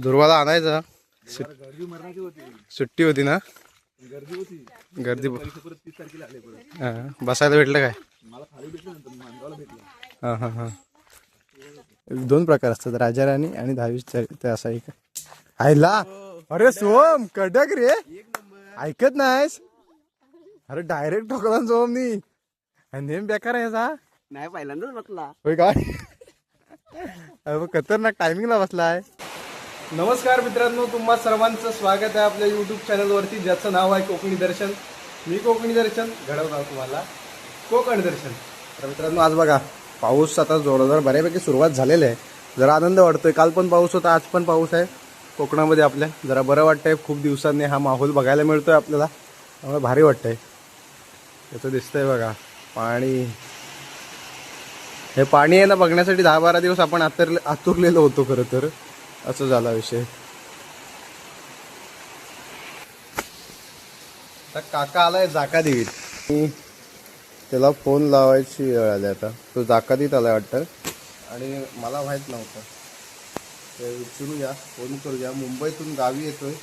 दुर्वाला आणायचा. गर्दी मरणाची होती, सुट्टी होती ना. गर्दी होती. गर्दी परत 30 तारखेला आले परत. बसायला भेटलं काय? मला खाली भेटलं नंतर मानगावला भेटलं. हां हां हां. दोन प्रकार असतात, राजा राणी आणि 10-20 ते असा एक आयला. अरे सोम कडक रे, ऐकत नाहीस. अरे डायरेक्ट ठोकला सोम नी. नेम बेकार आहे याचा. नाही पहिल्यांदाच बसला. होय काय? खतरनाक टायमिंगला बसलाय. नमस्कार मित्रांनो, तुम्हा सर्वांचं स्वागत आहे आपल्या यूट्यूब चॅनलवरती, ज्याचं नाव आहे कोकणी दर्शन. मी कोकणी दर्शन घडवणार तुम्हाला कोकण दर्शन. तर मित्रांनो, आज बघा पाऊस आता जोरदार बऱ्यापैकी सुरुवात झालेली आहे. जरा आनंद वाटतोय. काल पण पाऊस होता, आज पण पाऊस आहे कोकणामध्ये. आपल्या जरा बरं वाटतंय. खूप दिवसांनी हा माहोल बघायला मिळतोय आपल्याला, त्यामुळे भारी वाटतंय. त्याचं दिसतंय बघा पाणी. हे पाणी आहे ना, बघण्यासाठी 10-12 दिवस आपण आतुरलेलो होतो खरं तर. असं झाला विषय. आता काका आलाय जाकादीत. त्याला फोन लावायची वेळ आली. आता तो जाकादीत आलाय वाटतं आणि मला माहीत नव्हतं. ते विचारूया, फोन करूया. मुंबईतून गावी येतोय.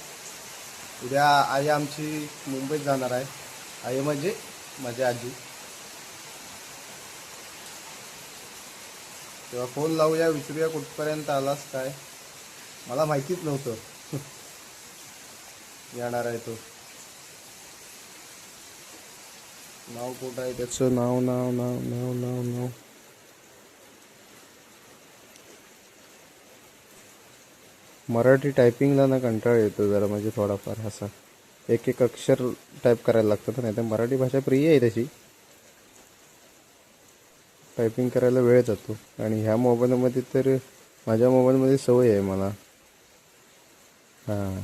उद्या आई आमची मुंबईत जाणार आहे. आई म्हणजे माझी आजी. तेव्हा फोन लावूया, विचारूया कुठपर्यंत आलास काय. मला माहितीच नव्हतं येणार आहे तो. नाव कुठं आहे त्याचं? नाव नाव नाव नाव नाव नाव मराठी टायपिंगला ना कंटाळा येतो जरा, म्हणजे थोडाफार असा एक एक अक्षर टाईप करायला लागतं. नाही तर मराठी भाषा प्रिय आहे तशी, टायपिंग करायला वेळ जातो. आणि ह्या मोबाईलमध्ये तर, माझ्या मोबाईलमध्ये सवय आहे मला. हां,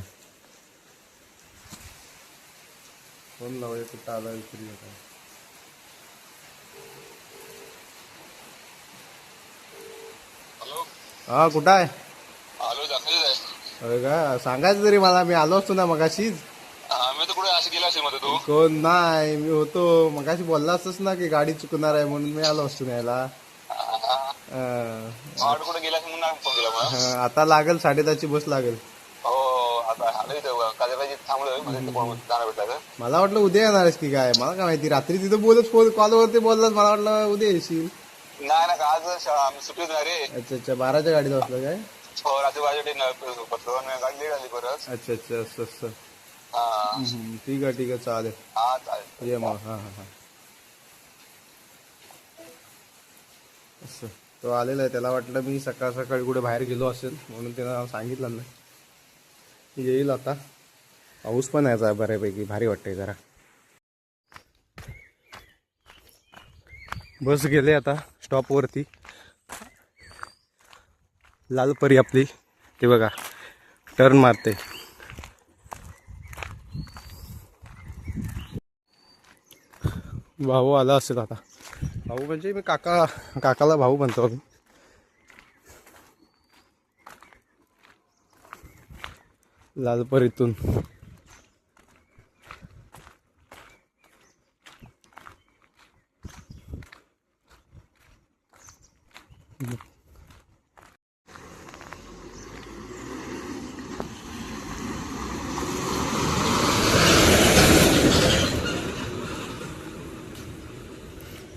फोन लावूया, कुठं आला विचारूया काय. हा, कुठं आहे? आलो दाखवली आहे. अरे का सांगायचं तरी मला, मी आलो असतो ना मगाशीच. मी तर कुठे असं गेला असेल मध्ये तू. कोण नाही, मी होतो मगाशी. बोलला असतोस ना की गाडी चुकणार आहे, म्हणून मी आलो असतो न्यायला. मावड कुठे गेला असेल म्हणून फोन केला मला. आता लागेल 10:30ची बस लागेल. हो, आता आलो इथं काजबाई थांबलोय. मध्ये कोण जाणार भेटला तर. मला वाटलं उद्या येणार आहेस की काय, मला काय माहिती. रात्री तिथं बोलत फोन कॉलवरती बोललास, मला वाटलं उद्या येशील. नाही ना, आज आम्ही सुट्टीच नाही रे. अच्छा अच्छा, 12च्या गाडीत बसलं काय? हो, रात्री बाजू बसलो आणि गाडी लेट आली परत. अच्छा अच्छा, असं असं. हा ठीक आहे ठीक आहे, चालेल. हा चालेल. ये मग. हां हां हां. असं तो आलेला आहे. त्याला वाटलं मी सकाळ सकाळी कुठे बाहेर गेलो असेल, म्हणून त्यानं सांगितलं नाही. येईल आता. पाऊस पण यायचा बऱ्यापैकी, भारी वाटतंय जरा. बस गेले आता स्टॉपवरती. लालपरी आपली, ते बघा टर्न मारते. भाऊ आला असेल आता. भाऊ म्हणजे मी काकाला भाऊ म्हणतो मी. लालपरीतून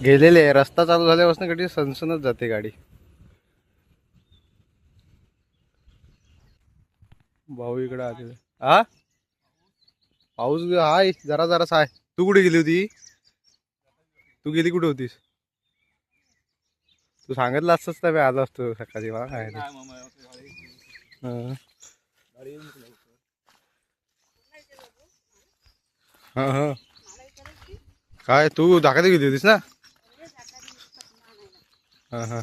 गेलेले आहे. रस्ता चालू झाल्यापासून कधी सनसनच जाते गाडी. भाऊ इकडे आले. हा, पाऊस हाय जरा जरासा आहे. तू कुठे गेली होती? तू गेली कुठे होतीस? तू सांगितलं असतंच तर मी आलो असतो सकाळी. मला काय हा हा. काय तू दाखवते गेली होतीस ना? हां हां.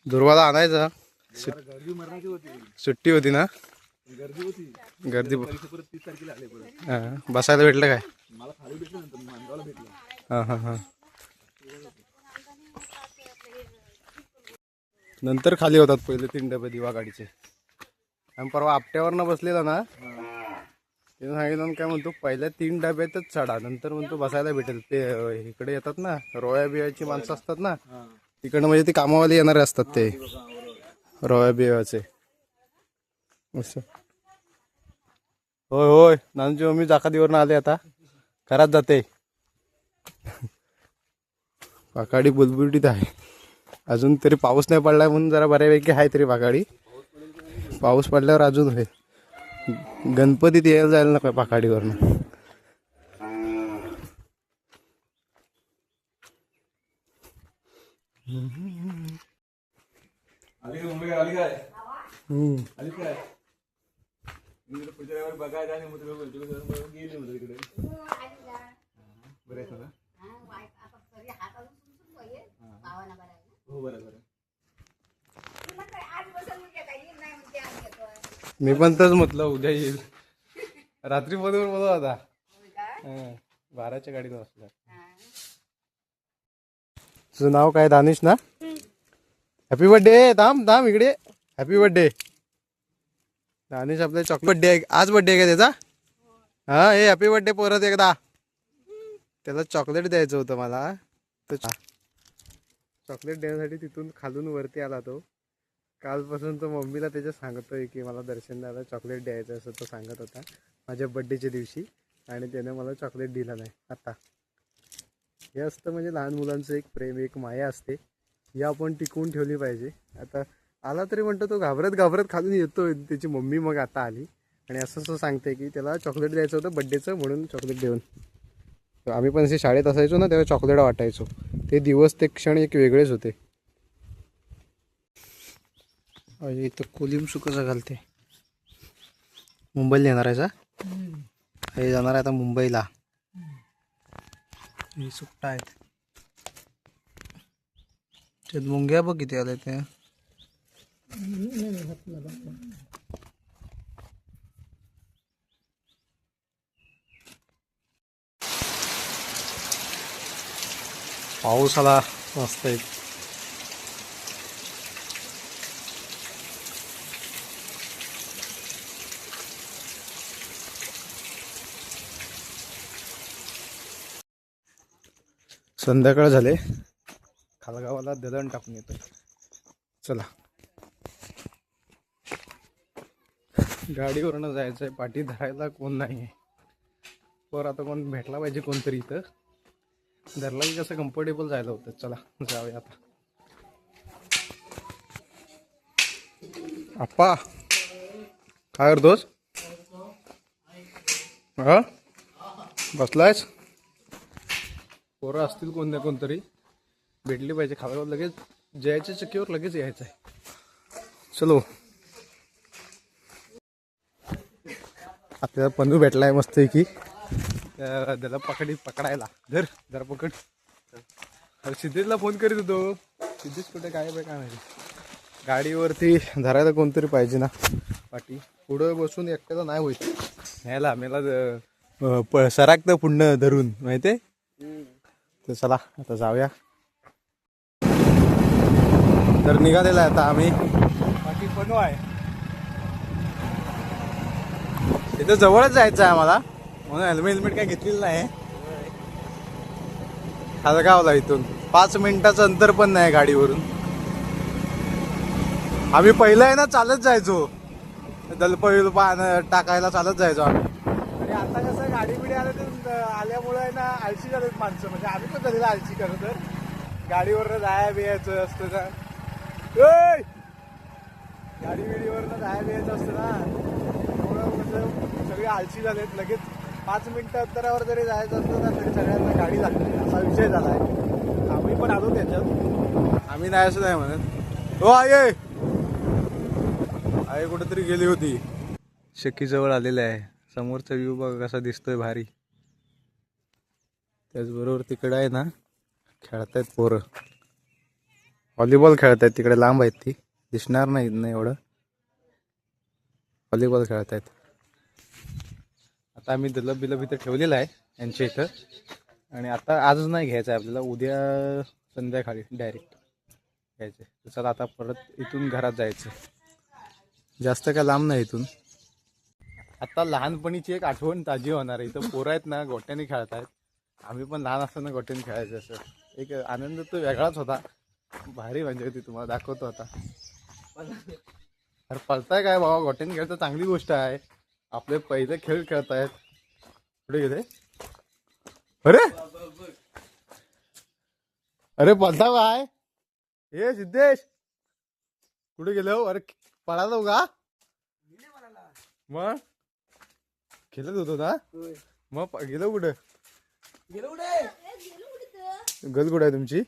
दुर्वाला आणायचा. गर्दी मरणाची होती, सुट्टी होती ना. गर्दी होती. गर्दी परत 30 तारखेला आले परत. बसायला भेटलं काय? मला खाली भेटलं नंतर मानगावला भेटलं. हां हां हां. नंतर खाली होतात पहिले 3 डबे दिवा गाडीचे. आम्ही परवा आपट्यावरनं बसलेला ना, त्यानं सांगितलं काय म्हणतो, पहिल्या 3 डब्यातच चढा, नंतर म्हणतो बसायला भेटेल. ते इकडे येतात ना, रोया बियाची माणसं असतात ना, तिकडनं म्हणजे ते कामावाले येणारे असतात ते रव्या बिव्याचे असं. होय होय नानूची मम्मी जाकातीवरून आले आता घरात जाते. पाकाडी बुलबुलीत आहे अजून तरी पाऊस नाही पडलाय म्हणून जरा बऱ्यापैकी आहे तरी पाकाडी. पाऊस पडल्यावर अजून होईल. गणपतीत यायला जायला नको पाकाडीवरनं. आली का मुंबई आली काय आली काय पुढच्या वेळेवर बघायला आणि मग गेली होती तिकडे बरं आहे ना. हो बरं बरं. मी पण तच म्हटलं उद्या येईल. रात्री फोनवर बोलव आता 12च्या गाडीला बसला. तुझं नाव काय दानिश ना. Happy birthday. थांब थांब इकडे. Happy birthday Danish. आपला चॉकलेट बर्थडे आहे आज. बर्थडे आहे का त्याचा. हा हे हॅपी बर्थडे परत एकदा. त्याला चॉकलेट द्यायचं होतं मला तर चॉकलेट देण्यासाठी तिथून खालून वरती आला तो. कालपासून तो मम्मीला त्याच्या सांगतोय की मला दर्शन द्यायला चॉकलेट द्यायचं असं तो सांगत होता माझ्या बड्डेच्या दिवशी. आणि त्याने मला चॉकलेट दिला नाही आता. हे असतं म्हणजे लहान मुलांचं एक प्रेम एक माया असते ही आपण टिकवून ठेवली पाहिजे. आता आला तरी म्हणतो तो घाबरत घाबरत खालून येतोय. त्याची मम्मी मग आता आली आणि असं सांगते की त्याला चॉकलेट द्यायचं होतं बड्डेचं म्हणून चॉकलेट देऊन. आम्ही पण असे शाळेत असायचो ना तेव्हा चॉकलेट वाटायचो. ते दिवस ते क्षण एक वेगळेच होते. इथं कोलिम सुकसं घालते. मुंबईला येणार आहे का. हे जाणार आहे आता मुंबईला. हे सुट्टा आहेत त्यात मुंग्या बघ किती आल्या त्या. पाऊस आला मस्त आहे. संध्याकाळ झाले. खालगावाला दळण टाकून येतो. चला गाडीवरनं जायचंय. पाठी धरायला कोण नाही आहे. पर आता कोण भेटला पाहिजे कोणतरी इथं. धरला की कसं कम्फर्टेबल जायला होतं. चला जाऊया आता. आप्पा काय करतोस. हा बसलायस. पोरं असतील कोण ना कोणतरी भेटली पाहिजे. खाल्यावर लगेच जयाच्या चक्कीवर लगेच यायचं आहे. चलो आपल्याला पन्नू भेटलाय मस्त की त्याला पकडायला. धर जरा पकड. सिद्धेशला फोन करीत होतो. सिद्धेश कुठे काय काय माहिती. गाडीवरती धरायला कोणतरी पाहिजे ना. पाठी पुढं बसून एकट्याला नाही होत न्यायला. मेला सराकतं पुढं धरून माहिती. तर चला आता जाऊया. तर निघालेला आहे आता आम्ही. बाकी पन्नू आहे इथं जवळच जायचं आहे आम्हाला म्हणून हेल्मेट काय घेतलेलं नाही. खालगावला इथून 5 मिनिटाचं अंतर पण नाही गाडीवरून. आम्ही पहिलं आहे ना चालत जायचो. दलपा टाकायला चालत जायचो आम्ही. आणि आता कसं गाडी बिडी आल्यामुळे आहे ना आळशी झालेत माणसं. म्हणजे आम्ही पण झालेलं आळशी खरं तर. गाडीवरनं जाया बियायचं असतं ना. गाडी बिडीवरनं जाया बियायचं असतं ना. त्यामुळं म्हणजे सगळे आळशी झालेत. लगेच 5 मिनिटं अंतरावर जरी जायचं असतं ना तरी सगळ्यांना गाडी लागते असा विषय झाला आहे. आम्ही पण आलो त्याच्यात. आम्ही नाही असं नाही म्हणत. हो आई कुठेतरी गेली होती. शक्कीजवळ आलेलं आहे. समोरचा व्ह्यू बघा कसा दिसतोय भारी. त्याचबरोबर तिकडं आहे ना खेळतायत पोरं. व्हॉलीबॉल खेळतायत. तिकडे लांब आहेत ती दिसणार नाही ना एवढं. व्हॉलीबॉल खेळतायत. आता आम्ही दलब बिलब इथं ठेवलेलं आहे यांच्या इथं. आणि आता आजच नाही घ्यायचं आहे आपल्याला. उद्या संध्याकाळी डायरेक्ट घ्यायचं. तर चला आता परत इथून घरात जायचं. जास्त काय लांब नाही इथून. आता लहानपणीची एक आठवण ताजी होणार आहे. इथं पोरं आहेत ना गोट्याने खेळत आहेत. आम्ही पण लहान असताना गोट्याने खेळायचं. असं एक आनंद तो वेगळाच होता. भारी मजा होती, तुम्हाला दाखवतो आता. अरे पळताय काय बाबा, गोट्याने खेळता चांगली गोष्ट आहे. आपले पहिले खेळ खेळतायत. कुठे गेले? अरे अरे पळता काय हे सिद्धेश, कुठे गेले हो? अरे पळालो का? मग खेळत होतो ना, मग गेलो कुठं? गल कुठं आहे तुमची?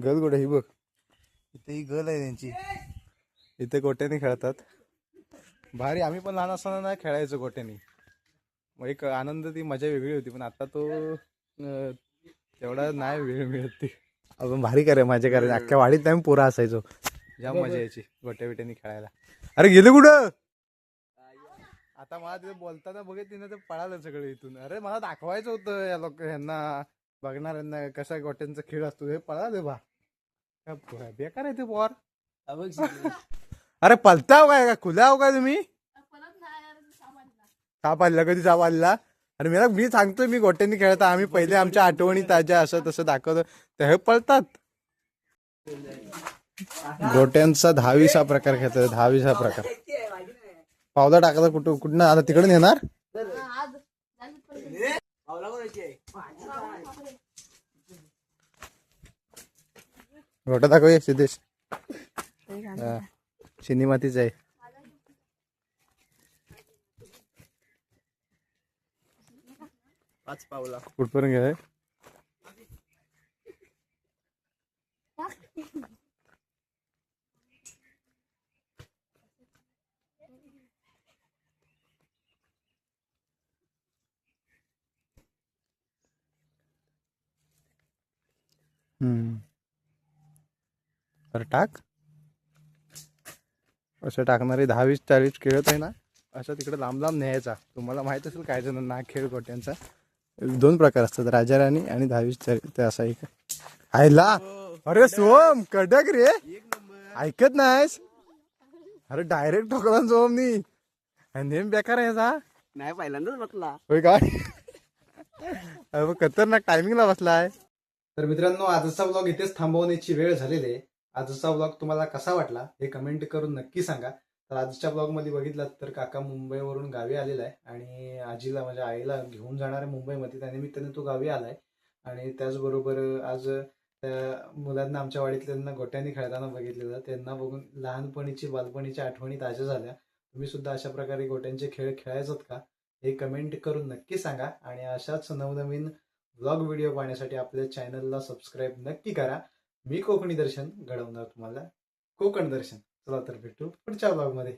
गल कुठे? ही बघ, इथे ही गल आहे त्यांची. इथे गोट्याने खेळतात. भारी. आम्ही पण लहान असताना नाही खेळायचो गोट्याने. मग एक आनंद, ती मजा वेगळी होती. पण आता तो तेवढा नाही वेळ मिळत. ती आपण भारी करे मजा करायची. अख्ख्या वाडीत आम्ही पोरा असायचो. जाम मजा यायची गोट्या बिट्याने खेळायला. अरे गेले कुठं? आता मला तिथे बोलताना बघितली ना तर पळालं सगळं इथून. अरे मला दाखवायचं होतं या यांना, बघणाऱ्यांना कसा गोट्यांचा खेळ असतो. हे पळाले बा, बेकार आहे ते पोर. अरे पलताव काय का खुल्याव काय तुम्ही? साप आलेला? कधी साप आलेला? अरे मी सांगतोय, मी गोट्यांनी खेळता. आम्ही पहिले आमच्या आठवणी ताज्या असं तसं दाखवतो, ते हे पळतात. गोट्यांचा 10-20 प्रकार खेळतात. 10-20 प्रकार. पावला टाकायचा कुठं आता तिकडे येणार. गोटा दाखव सिद्धेश. चिनी मातीच आहे. कुठपर्यंत गेलाय? तर टाक. असं टाकणारे 10-20-40 खेळत आहे ना, असं तिकडे लांब लांब न्यायचा. तुम्हाला माहित असेल काय जणांना खेळ गोट्यांचा 2 प्रकार असतात, राजा राणी आणि 10-20 ते असा एक आयला. अरे सोम कडक रे, ऐकत नाहीस? अरे डायरेक्ट ठोकला सोम नी. नेम बेकार आहे सा. नाही पहिल्यांदाच बसला. होय काय? अरे खतरनाक टायमिंगला बसलाय. तर मित्रांनो, आजचा व्लॉग इथेच थांबवण्याची वेळ झालेली आहे. आजचा व्लॉग तुम्हाला कसा वाटला हे कमेंट करून नक्की सांगा. तर आजच्या ब्लॉगमध्ये बघितलात तर काका मुंबईवरून गावी आलेला आहे आणि आजीला, माझ्या आईला घेऊन जाणार आहे मुंबईमध्ये. त्यानिमित्ताने तो गावी आलाय. आणि त्याचबरोबर आज त्या मुलांना, आमच्या वाडीतल्यांना गोट्याने खेळताना बघितलेलं. त्यांना बघून बालपणीच्या आठवणी ताज्या झाल्या. तुम्ही सुद्धा अशा प्रकारे गोट्यांचे खेळ खेळायचोत का हे कमेंट करून नक्की सांगा. आणि अशाच नवनवीन व्लॉग व्हिडिओ पाहण्यासाठी आपल्या चॅनलला सबस्क्राईब नक्की करा. मी कोकणी दर्शन घडवणार तुम्हाला कोकण दर्शन. चला तर भेटू पुढच्या व्लॉगमध्ये.